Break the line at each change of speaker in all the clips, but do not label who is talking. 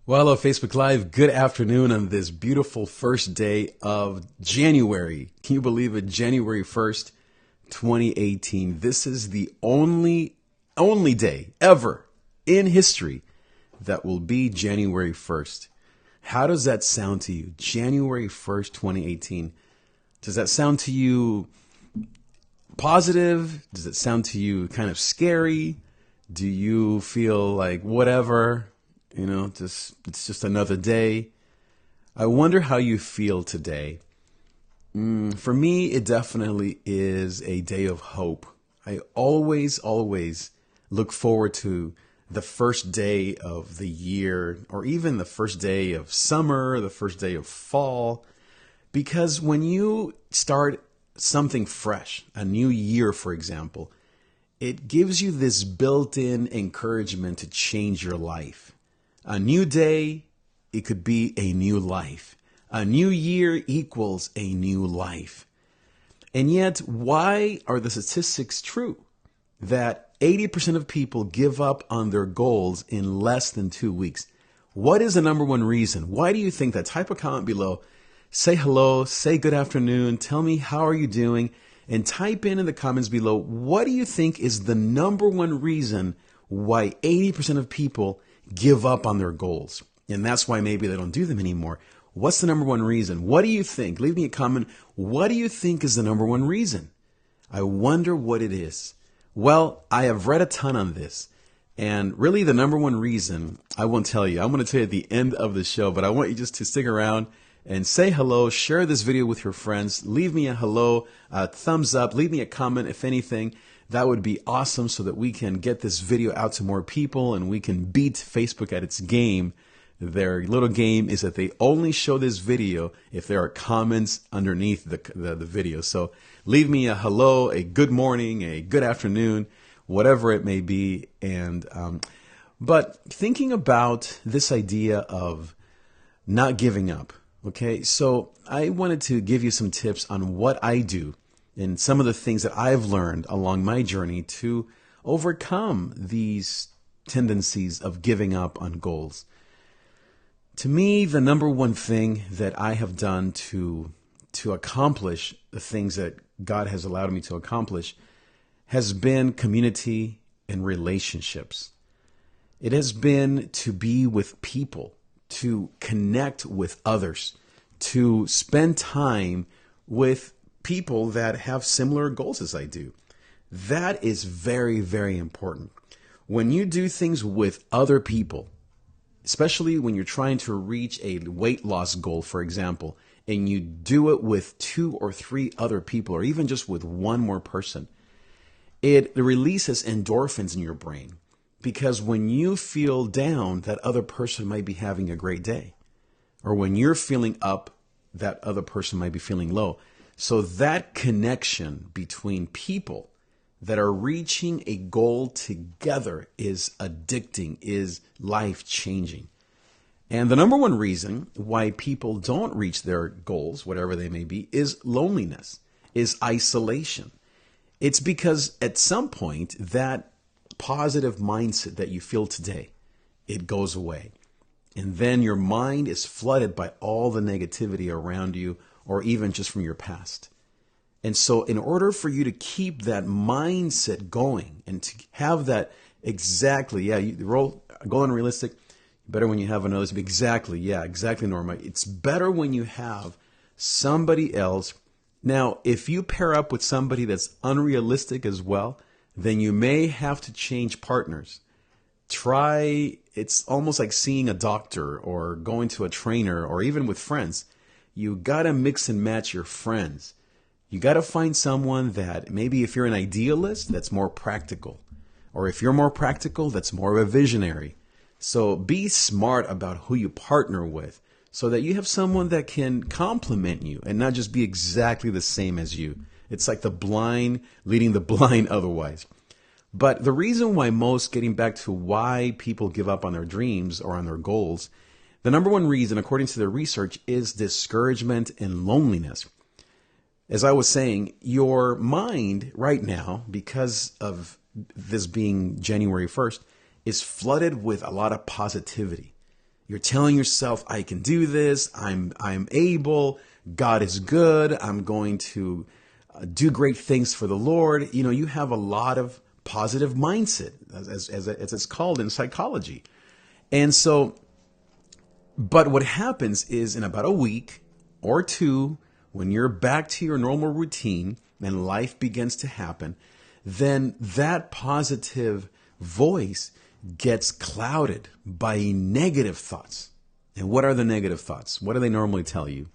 Well, hello, Facebook Live. Good afternoon on this beautiful first day of January. Can you believe it? January 1st, 2018. This is the only day ever in history that will be January 1st. How does that sound to you? January 1st, 2018. Does that sound to you positive? Does it sound to you kind of scary? Do you feel like whatever? It's just another day. I wonder how you feel today. For me, it definitely is a day of hope. I always look forward to the first day of the year, or even the first day of summer, the first day of fall, because when you start something fresh, a new year, for example, it gives you this built-in encouragement to change your life. A new day, it could be a new life. A new year equals a new life. And yet, why are the statistics true that 80% of people give up on their goals in less than 2 weeks? What is the number one reason? Why do you think that? Type a comment below. Say hello, say good afternoon, tell me how are you doing, and type in the comments below, what do you think is the number one reason why 80% of people give up on their goals? And that's why maybe they don't do them anymore. What's the number one reason? What do you think? Leave me a comment. What do you think is the number one reason? I wonder what it is. Well, I have read a ton on this. And really the number one reason, I won't tell you. I'm going to tell you at the end of the show, but I want you just to stick around and say hello, share this video with your friends, leave me a hello, a thumbs up, leave me a comment if anything. That would be awesome so that we can get this video out to more people and we can beat Facebook at its game. Their little game is that they only show this video if there are comments underneath the video. So leave me a hello, a good morning, a good afternoon, whatever it may be. But thinking about this idea of not giving up. Okay, so I wanted to give you some tips on what I do and some of the things that I've learned along my journey to overcome these tendencies of giving up on goals. To me, the number one thing that I have done to accomplish the things that God has allowed me to accomplish has been community and relationships. It has been to be with people, to connect with others, to spend time with people that have similar goals as I do. That is very, very important. When you do things with other people, especially when you're trying to reach a weight loss goal, for example, and you do it with 2 or 3 other people, or even just with one more person, it releases endorphins in your brain. Because when you feel down, that other person might be having a great day. Or when you're feeling up, that other person might be feeling low. So that connection between people that are reaching a goal together is addicting, is life-changing. And the number one reason why people don't reach their goals, whatever they may be, is loneliness, is isolation. It's because at some point that positive mindset that you feel today, it goes away. And then your mind is flooded by all the negativity around you, or even just from your past. And so in order for you to keep that mindset going and to have that exactly, go unrealistic, better when you have another, exactly, Norma. It's better when you have somebody else. Now, if you pair up with somebody that's unrealistic as well, then you may have to change partners. It's almost like seeing a doctor or going to a trainer or even with friends. You got to mix and match your friends. You got to find someone that maybe if you're an idealist, that's more practical. Or if you're more practical, that's more of a visionary. So be smart about who you partner with so that you have someone that can complement you and not just be exactly the same as you. It's like the blind leading the blind otherwise. But the reason why getting back to why people give up on their dreams or on their goals, the number one reason, according to their research, is discouragement and loneliness. As I was saying, your mind right now, because of this being January 1st, is flooded with a lot of positivity. You're telling yourself, I can do this. I'm able. God is good. I'm going to do great things for the Lord. You know, you have a lot of positive mindset, as it's called in psychology. And so, but what happens is in about a week or two, when you're back to your normal routine and life begins to happen, then that positive voice gets clouded by negative thoughts. And what are the negative thoughts? What do they normally tell you?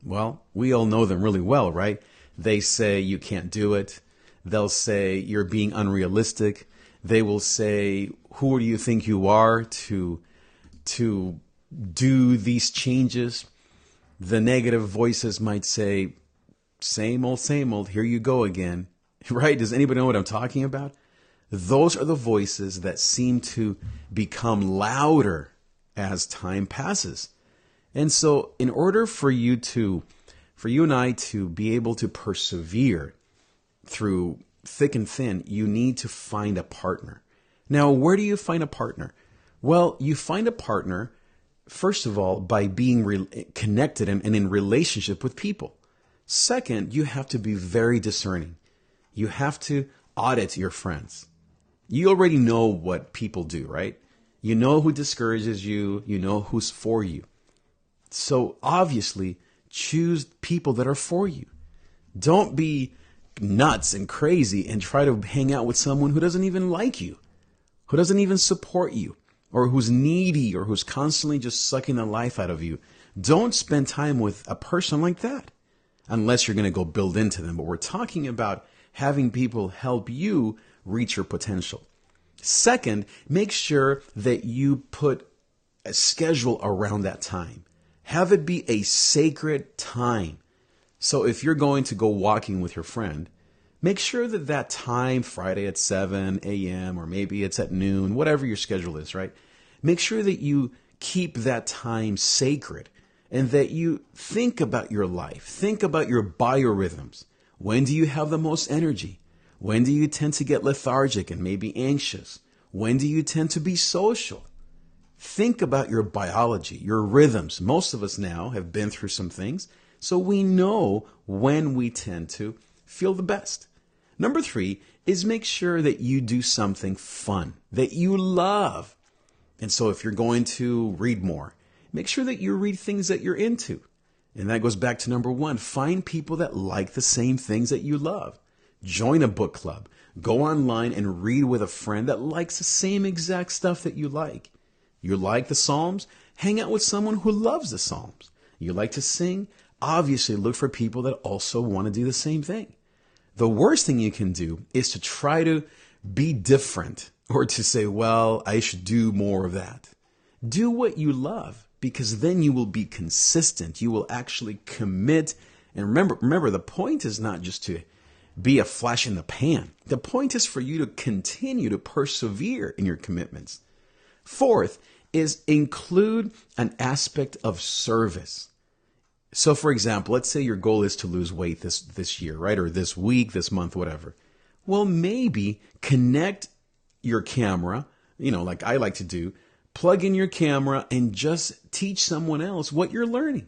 Well, we all know them really well, right? They say you can't do it. They'll say you're being unrealistic. They will say, who do you think you are to do these changes? The negative voices might say, same old, here you go again. Right? Does anybody know what I'm talking about? Those are the voices that seem to become louder as time passes. And so in order for you and I to be able to persevere through thick and thin, you need to find a partner. Now, where do you find a partner? Well, you find a partner, first of all, by being connected and in relationship with people. Second, you have to be very discerning. You have to audit your friends. You already know what people do, right? You know who discourages you. You know who's for you. So obviously, choose people that are for you. Don't be nuts and crazy and try to hang out with someone who doesn't even like you, who doesn't even support you, or who's needy, or who's constantly just sucking the life out of you. Don't spend time with a person like that unless you're going to go build into them. But we're talking about having people help you reach your potential. Second, make sure that you put a schedule around that time. Have it be a sacred time. So if you're going to go walking with your friend, make sure that that time, Friday at 7 a.m. or maybe it's at noon, whatever your schedule is, right? Make sure that you keep that time sacred and that you think about your life. Think about your biorhythms. When do you have the most energy? When do you tend to get lethargic and maybe anxious? When do you tend to be social? Think about your biology, your rhythms. Most of us now have been through some things, so we know when we tend to feel the best. Number 3 is make sure that you do something fun, that you love. And so if you're going to read more, make sure that you read things that you're into. And that goes back to number 1. Find people that like the same things that you love. Join a book club. Go online and read with a friend that likes the same exact stuff that you like. You like the Psalms? Hang out with someone who loves the Psalms. You like to sing? Obviously look for people that also want to do the same thing. The worst thing you can do is to try to be different or to say, well, I should do more of that. Do what you love, because then you will be consistent. You will actually commit. And remember, the point is not just to be a flash in the pan. The point is for you to continue to persevere in your commitments. Fourth is include an aspect of service. So for example, let's say your goal is to lose weight this year, right? Or this week, this month, whatever. Well, maybe connect your camera, like I like to do, plug in your camera and just teach someone else what you're learning.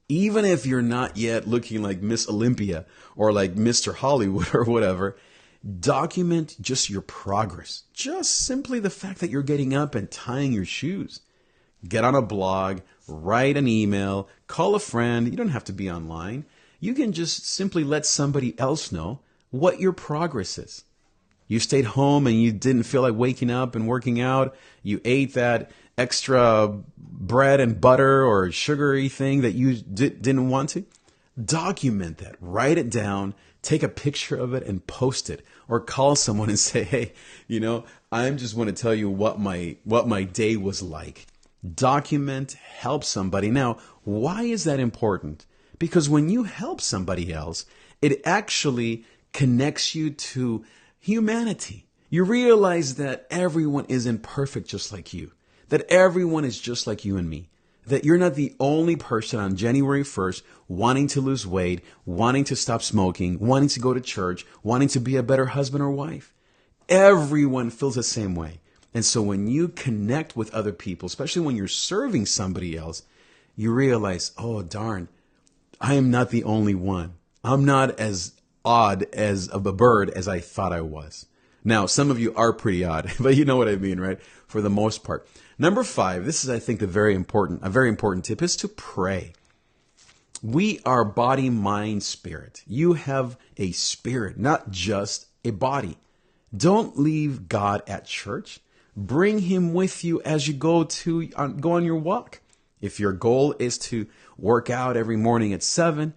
Even if you're not yet looking like Miss Olympia or like Mr. Hollywood or whatever, document just your progress. Just simply the fact that you're getting up and tying your shoes. Get on a blog, write an email, call a friend. You don't have to be online. You can just simply let somebody else know what your progress is. You stayed home and you didn't feel like waking up and working out. You ate that extra bread and butter or sugary thing that you didn't want to. Document that. Write it down. Take a picture of it and post it. Or call someone and say, hey, I just want to tell you what my day was like. Document, help somebody. Now, why is that important? Because when you help somebody else, it actually connects you to humanity. You realize that everyone isn't perfect just like you. That everyone is just like you and me. That you're not the only person on January 1st wanting to lose weight, wanting to stop smoking, wanting to go to church, wanting to be a better husband or wife. Everyone feels the same way. And so when you connect with other people, especially when you're serving somebody else, you realize, oh, darn, I am not the only one. I'm not as odd as of a bird as I thought I was. Now, some of you are pretty odd, but you know what I mean, right? For the most part. Number 5, this is, I think, a very important tip, is to pray. We are body, mind, spirit. You have a spirit, not just a body. Don't leave God at church. Bring him with you as you go on your walk. If your goal is to work out every morning at 7,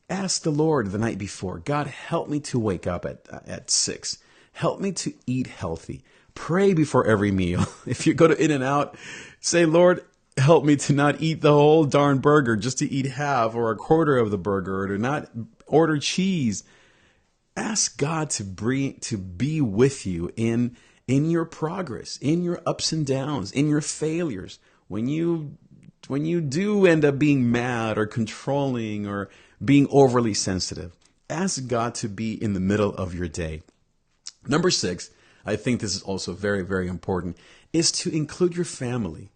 ask the Lord the night before, God, help me to wake up at 6. Help me to eat healthy. Pray before every meal. If you go to In-N-Out, say, Lord, help me to not eat the whole darn burger, just to eat half or a quarter of the burger, or to not order cheese. Ask God to be with you in your progress, in your ups and downs, in your failures. When you do end up being mad or controlling or being overly sensitive, ask God to be in the middle of your day. Number 6, I think this is also very, very important, is to include your family.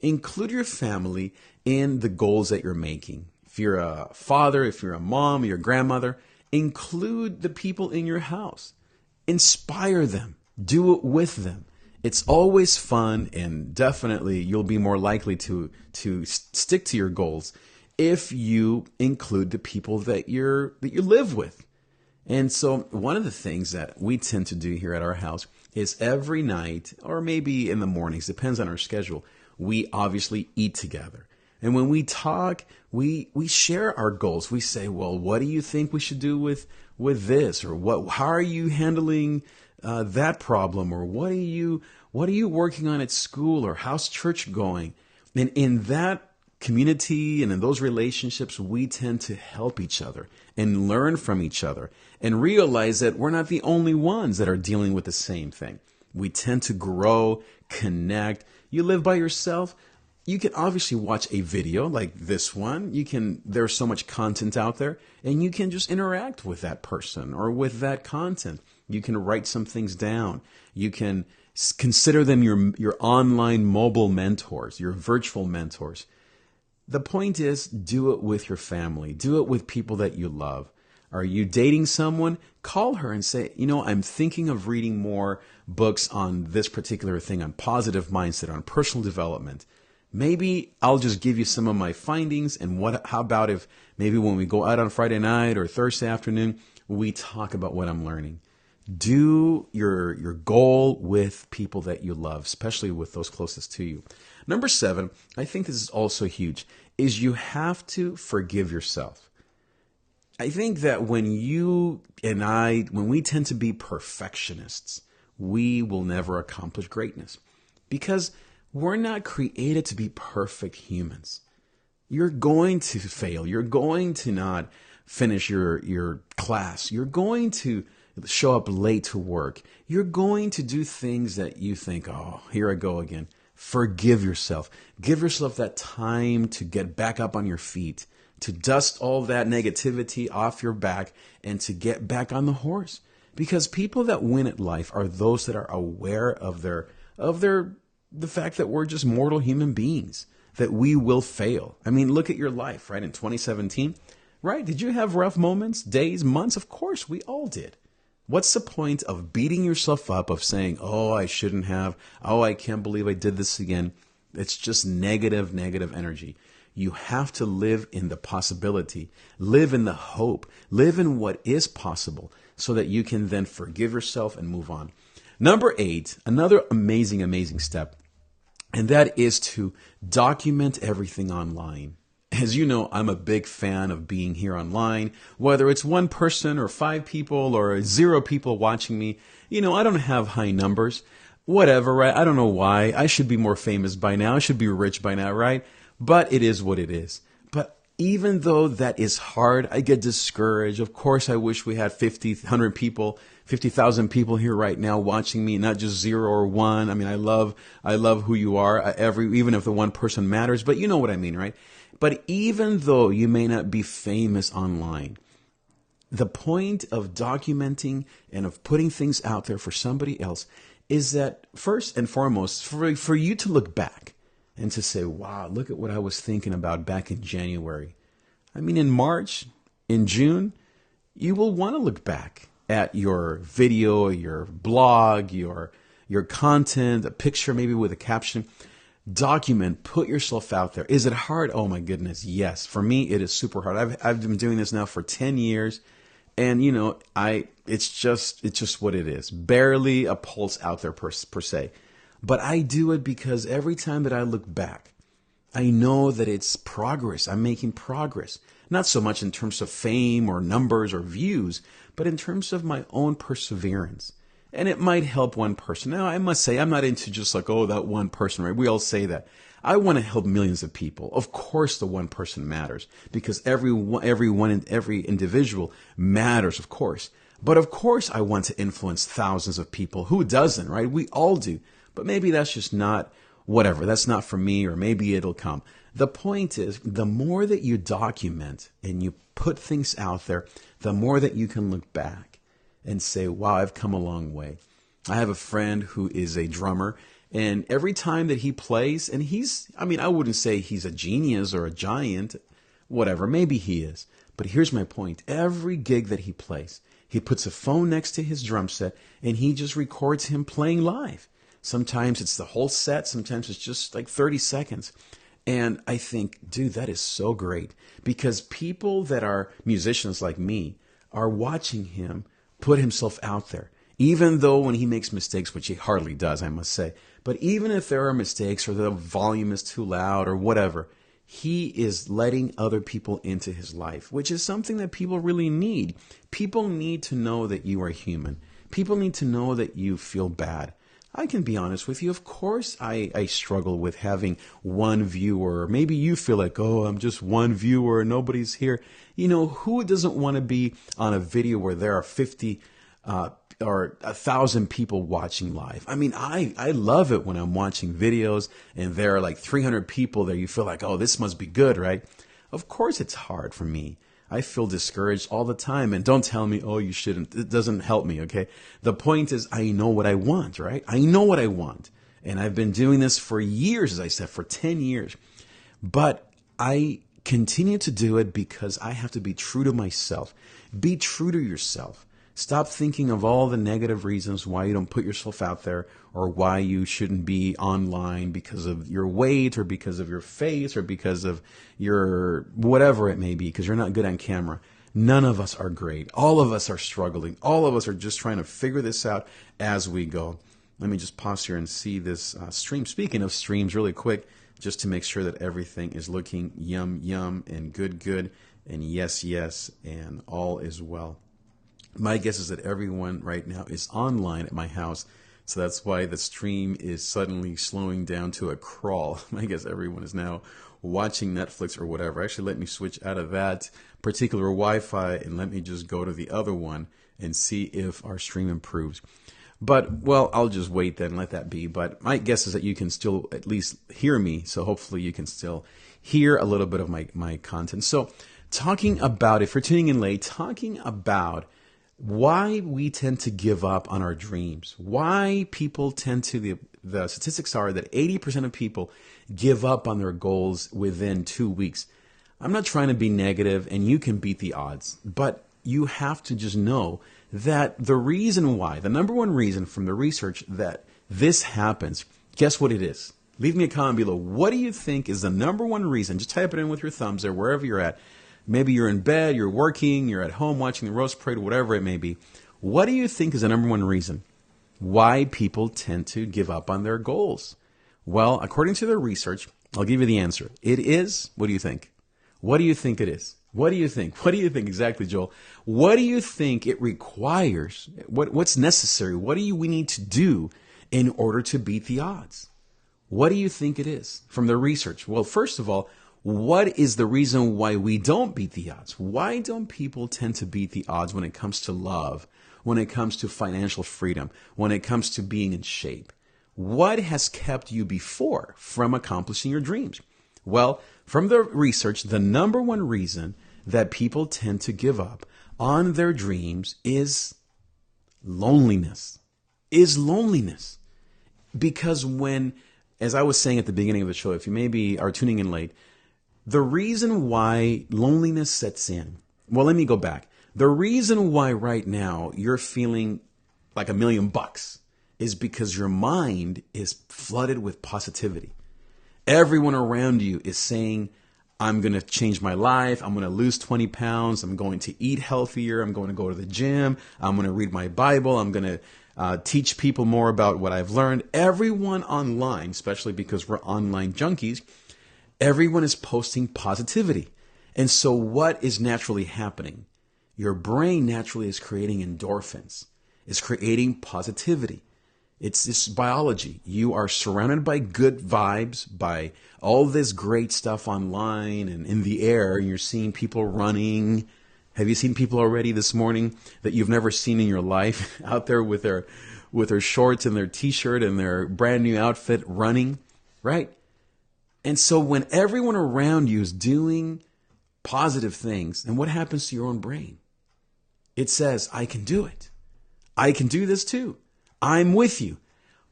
Include your family in the goals that you're making. If you're a father, if you're a mom, your grandmother, include the people in your house. Inspire them. Do it with them. It's always fun, and definitely you'll be more likely to stick to your goals if you include the people that you live with. And so one of the things that we tend to do here at our house is every night, or maybe in the mornings, depends on our schedule, we obviously eat together. And when we talk, we share our goals. We say, well, what do you think we should do with this? Or how are you handling that problem? Or what are you working on at school? Or how's church going? And in that community and in those relationships, we tend to help each other and learn from each other and realize that we're not the only ones that are dealing with the same thing. We tend to grow, connect. You live by yourself, you can obviously watch a video like this one. There's so much content out there, and you can just interact with that person or with that content. You can write some things down. You can consider them your online mobile mentors, your virtual mentors. The point is, do it with your family. Do it with people that you love. Are you dating someone? Call her and say, I'm thinking of reading more books on this particular thing, on positive mindset, on personal development. Maybe I'll just give you some of my findings, and how about if maybe when we go out on Friday night or Thursday afternoon, we talk about what I'm learning. Do your goal with people that you love, especially with those closest to you. Number 7, I think this is also huge, is you have to forgive yourself. I think that when we tend to be perfectionists, we will never accomplish greatness, because we're not created to be perfect humans. You're going to fail. You're going to not finish your class. You're going to show up late to work. You're going to do things that you think, oh, here I go again. Forgive yourself. Give yourself that time to get back up on your feet, to dust all that negativity off your back, and to get back on the horse. Because people that win at life are those that are aware of the fact that we're just mortal human beings, that we will fail. I mean, look at your life, right? In 2017, right? Did you have rough moments, days, months? Of course, we all did. What's the point of beating yourself up, of saying, oh, I shouldn't have, oh, I can't believe I did this again? It's just negative energy. You have to live in the possibility, live in the hope, live in what is possible, so that you can then forgive yourself and move on. Number 8, another amazing step, and that is to document everything online. As you know, I'm a big fan of being here online, whether it's one person or 5 people or 0 people watching me. I don't have high numbers, whatever, right? I don't know why. I should be more famous by now. I should be rich by now, right? But it is what it is. But even though that is hard, I get discouraged. Of course, I wish we had 50, 100 people, 50,000 people here right now watching me, not just 0 or 1. I mean, I love who you are, even if the one person matters, but you know what I mean, right? But even though you may not be famous online, the point of documenting and of putting things out there for somebody else is that first and foremost, for you to look back and to say, wow, look at what I was thinking about back in January. I mean, in March, in June, you will want to look back at your video, your blog, your content, a picture maybe with a caption. Document, put yourself out there. Is it hard? Oh my goodness, yes. For me, it is super hard. I've been doing this now for 10 years. And it's just what it is. Barely a pulse out there per se. But I do it because every time that I look back, I know that it's progress. I'm making progress. Not so much in terms of fame or numbers or views, but in terms of my own perseverance. And it might help one person. Now, I must say, I'm not into just like, oh, that one person, right? We all say that. I want to help millions of people. Of course, the one person matters because every individual matters, of course. But of course, I want to influence thousands of people. Who doesn't, right? We all do. But maybe that's just not whatever. That's not for me, or maybe it'll come. The point is, the more that you document and you put things out there, the more that you can look back and say, wow, I've come a long way. I have a friend who is a drummer, and every time that he plays, and I wouldn't say he's a genius or a giant, whatever, maybe he is. But here's my point. Every gig that he plays, he puts a phone next to his drum set, and he just records him playing live. Sometimes it's the whole set, sometimes it's just like 30 seconds. And I think, dude, that is so great, because people that are musicians like me are watching him put himself out there. Even though when he makes mistakes, which he hardly does, I must say, but even if there are mistakes or the volume is too loud or whatever, he is letting other people into his life, which is something that people really need. People need to know that you are human. People need to know that you feel bad. I can be honest with you. Of course, I struggle with having one viewer. Maybe you feel like, oh, I'm just one viewer. Nobody's here. Who doesn't want to be on a video where there are 50 or 1,000 people watching live? I mean, I love it when I'm watching videos and there are like 300 people there. You feel like, oh, this must be good, right? Of course, it's hard for me. I feel discouraged all the time. And don't tell me, oh, you shouldn't. It doesn't help me, okay? The point is, I know what I want, right? I know what I want. And I've been doing this for years, as I said, for 10 years. But I continue to do it because I have to be true to myself. Be true to yourself. Stop thinking of all the negative reasons why you don't put yourself out there, or why you shouldn't be online because of your weight or because of your face or because of your whatever it may be, because you're not good on camera. None of us are great. All of us are struggling. All of us are just trying to figure this out as we go. Let me just pause here and see this stream. Speaking of streams, really quick, just to make sure that everything is looking yum, yum, and good, good, and yes, yes, and all is well. My guess is that everyone right now is online at my house, so that's why the stream is suddenly slowing down to a crawl. I guess everyone is now watching Netflix or whatever. Actually, let me switch out of that particular Wi-Fi and let me just go to the other one and see if our stream improves. But, well, I'll just wait then and let that be. But my guess is that you can still at least hear me, so hopefully you can still hear a little bit of my content. So talking about, if you're tuning in late, talking about why we tend to give up on our dreams, why people tend to, the statistics are that 80% of people give up on their goals within 2 weeks. I'm not trying to be negative, and you can beat the odds, but you have to just know that the reason why, the number one reason from the research that this happens, guess what it is? Leave me a comment below. What do you think is the number one reason? Just type it in with your thumbs there, wherever you're at. Maybe you're in bed, you're working, you're at home watching the roast parade, whatever it may be. What do you think is the number one reason why people tend to give up on their goals? Well, according to the research, I'll give you the answer. It is, what do you think? What do you think it is? What do you think? What do you think exactly, Joel? What do you think it requires? What's necessary? What do we need to do in order to beat the odds? What do you think it is from the research? Well, first of all, what is the reason why we don't beat the odds? Why don't people tend to beat the odds when it comes to love, when it comes to financial freedom, when it comes to being in shape? What has kept you before from accomplishing your dreams? Well, from the research, the number one reason that people tend to give up on their dreams is loneliness. is loneliness. Because when, as I was saying at the beginning of the show, if you maybe are tuning in late, the reason why loneliness sets in, well, let me go back. The reason why right now you're feeling like $1,000,000 is because your mind is flooded with positivity. Everyone around you is saying, I'm going to change my life. I'm going to lose 20 pounds. I'm going to eat healthier. I'm going to go to the gym. I'm going to read my Bible. I'm going to teach people more about what I've learned. Everyone online, especially because we're online junkies, everyone is posting positivity. And so what is naturally happening? Your brain naturally is creating endorphins. It's creating positivity. It's this biology. You are surrounded by good vibes, by all this great stuff online and in the air, and you're seeing people running. Have you seen people already this morning that you've never seen in your life out there with their shorts and their t-shirt and their brand new outfit running, right? And so when everyone around you is doing positive things, then what happens to your own brain? It says, I can do it. I can do this too. I'm with you.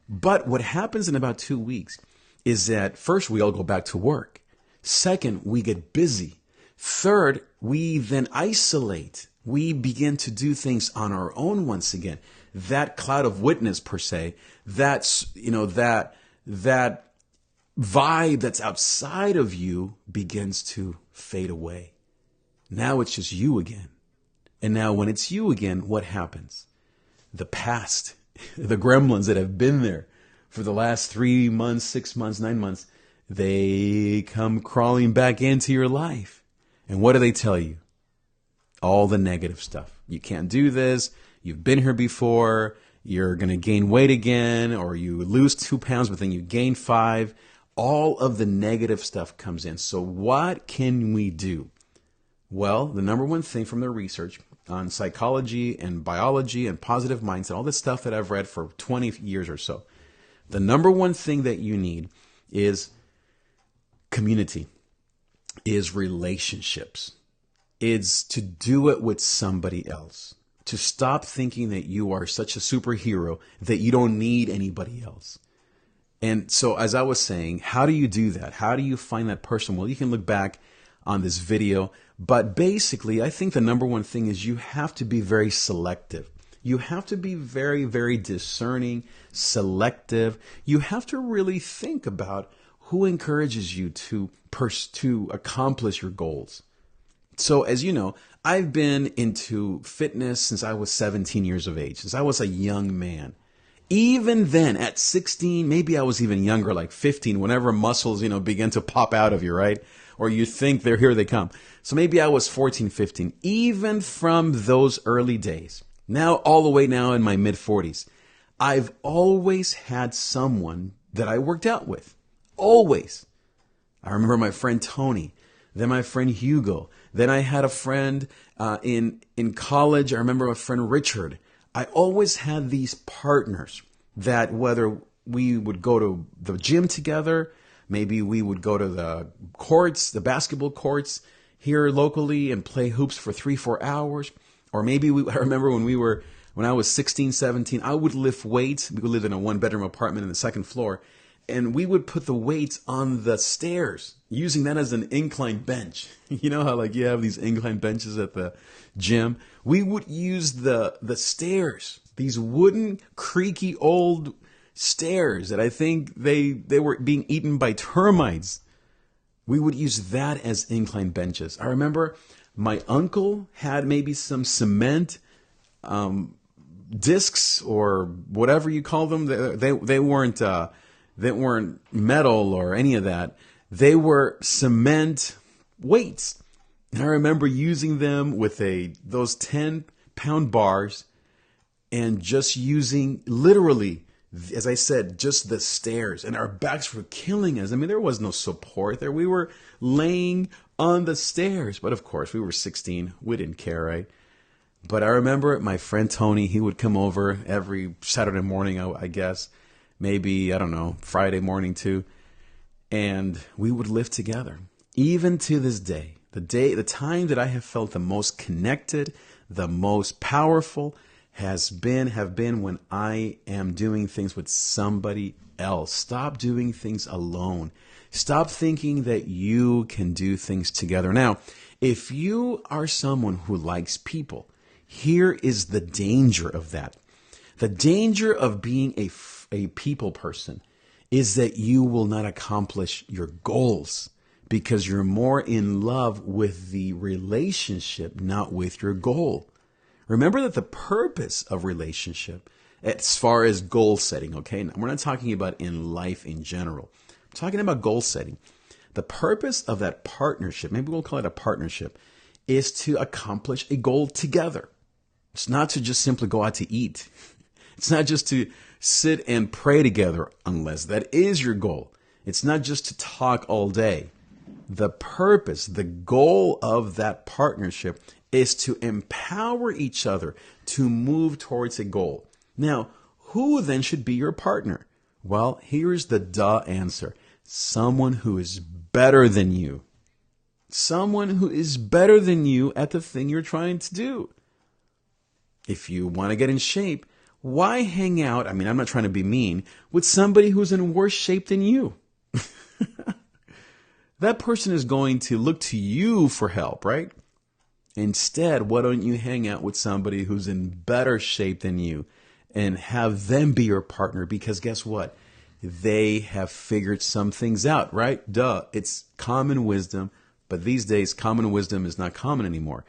But what happens in about 2 weeks is that first, we all go back to work. Second, we get busy. Third, we then isolate. We begin to do things on our own once again. That cloud of witness per se, that's, that vibe that's outside of you begins to fade away. Now it's just you again. And now when it's you again, what happens? The past, the gremlins that have been there for the last 3 months, 6 months, 9 months, they come crawling back into your life. And what do they tell you? All the negative stuff. You can't do this. You've been here before. You're going to gain weight again, or you lose 2 pounds, but then you gain 5. All of the negative stuff comes in. So what can we do? Well, the number one thing from the research on psychology and biology and positive mindset, all this stuff that I've read for 20 years or so, the number one thing that you need is community, is relationships. It's to do it with somebody else. To stop thinking that you are such a superhero that you don't need anybody else. And so as I was saying, how do you do that? How do you find that person? Well, you can look back on this video, but basically I think the number one thing is you have to be very selective. You have to be very, very discerning, selective. You have to really think about who encourages you to accomplish your goals. So as you know, I've been into fitness since I was 17 years of age, since I was a young man. Even then, at 16, maybe I was even younger, like 15, whenever muscles, begin to pop out of you, right? Or you think here they come. So maybe I was 14, 15. Even from those early days, now all the way now in my mid-40s, I've always had someone that I worked out with. Always. I remember my friend Tony, then my friend Hugo. Then I had a friend in college. I remember my friend Richard. I always had these partners that whether we would go to the gym together, maybe we would go to the courts, the basketball courts here locally and play hoops for 3-4 hours. Or maybe I remember when I was 16, 17, I would lift weights. We lived in a 1-bedroom apartment in the second floor. And we would put the weights on the stairs, using that as an incline bench. You know how you have these incline benches at the gym? We would use the stairs, these wooden, creaky old stairs that I think they were being eaten by termites. We would use that as incline benches. I remember my uncle had maybe some cement discs or whatever you call them. They weren't metal or any of that. They were cement weights. And I remember using them with those 10-pound bars and just using literally, as I said, just the stairs. And our backs were killing us. I mean, there was no support there. We were laying on the stairs. But of course, we were 16. We didn't care, right? But I remember my friend Tony, he would come over every Saturday morning, I guess. Maybe, I don't know, Friday morning too. And we would live together. Even to this day, the time that I have felt the most connected, the most powerful, have been when I am doing things with somebody else. Stop doing things alone. Stop thinking that you can do things together. Now, if you are someone who likes people, here is the danger of that. The danger of being a people person is that you will not accomplish your goals because you're more in love with the relationship, not with your goal. Remember that the purpose of relationship, as far as goal setting, okay? Now, we're not talking about in life in general. I'm talking about goal setting. The purpose of that partnership, maybe we'll call it a partnership, is to accomplish a goal together. It's not to just simply go out to eat. It's not just to sit and pray together, unless that is your goal. It's not just to talk all day. The purpose, the goal of that partnership is to empower each other to move towards a goal. Now, who then should be your partner? Well, here's the duh answer. Someone who is better than you. Someone who is better than you at the thing you're trying to do. If you want to get in shape, why hang out, I'm not trying to be mean, with somebody who's in worse shape than you? That person is going to look to you for help, right? Instead, why don't you hang out with somebody who's in better shape than you and have them be your partner? Because guess what? They have figured some things out, right? Duh, it's common wisdom, but these days common wisdom is not common anymore.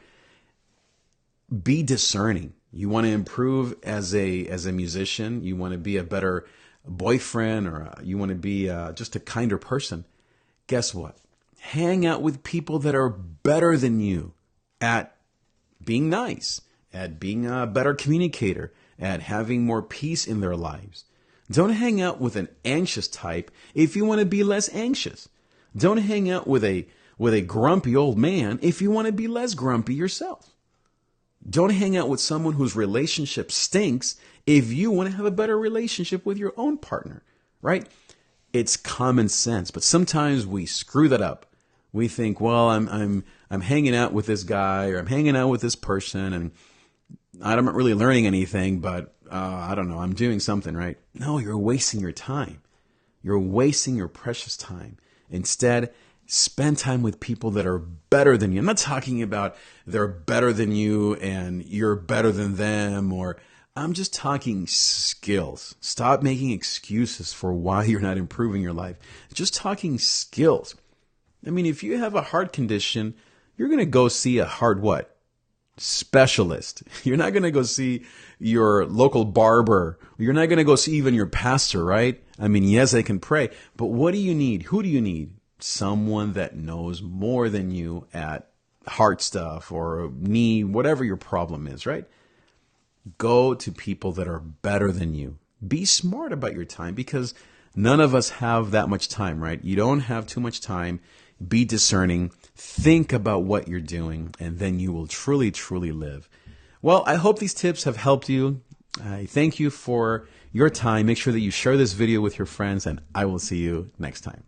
Be discerning. You want to improve as a musician, you want to be a better boyfriend, or you want to be just a kinder person. Guess what? Hang out with people that are better than you at being nice, at being a better communicator, at having more peace in their lives. Don't hang out with an anxious type if you want to be less anxious. Don't hang out with a grumpy old man if you want to be less grumpy yourself. Don't hang out with someone whose relationship stinks if you want to have a better relationship with your own partner, right? It's common sense, but sometimes we screw that up. We think, well, I'm hanging out with this guy, or I'm hanging out with this person, and I'm not really learning anything, but I don't know, I'm doing something, right? No, you're wasting your time. You're wasting your precious time. Instead, spend time with people that are better than you. I'm not talking about they're better than you and you're better than them, or I'm just talking skills. Stop making excuses for why you're not improving your life. Just talking skills. If you have a heart condition, you're going to go see a heart what? Specialist. You're not going to go see your local barber. You're not going to go see even your pastor, right? Yes, they can pray, but what do you need? Who do you need? Someone that knows more than you at heart stuff or knee, whatever your problem is, right? Go to people that are better than you. Be smart about your time, because none of us have that much time, right? You don't have too much time. Be discerning. Think about what you're doing, and then you will truly, truly live. Well, I hope these tips have helped you. I thank you for your time. Make sure that you share this video with your friends, and I will see you next time.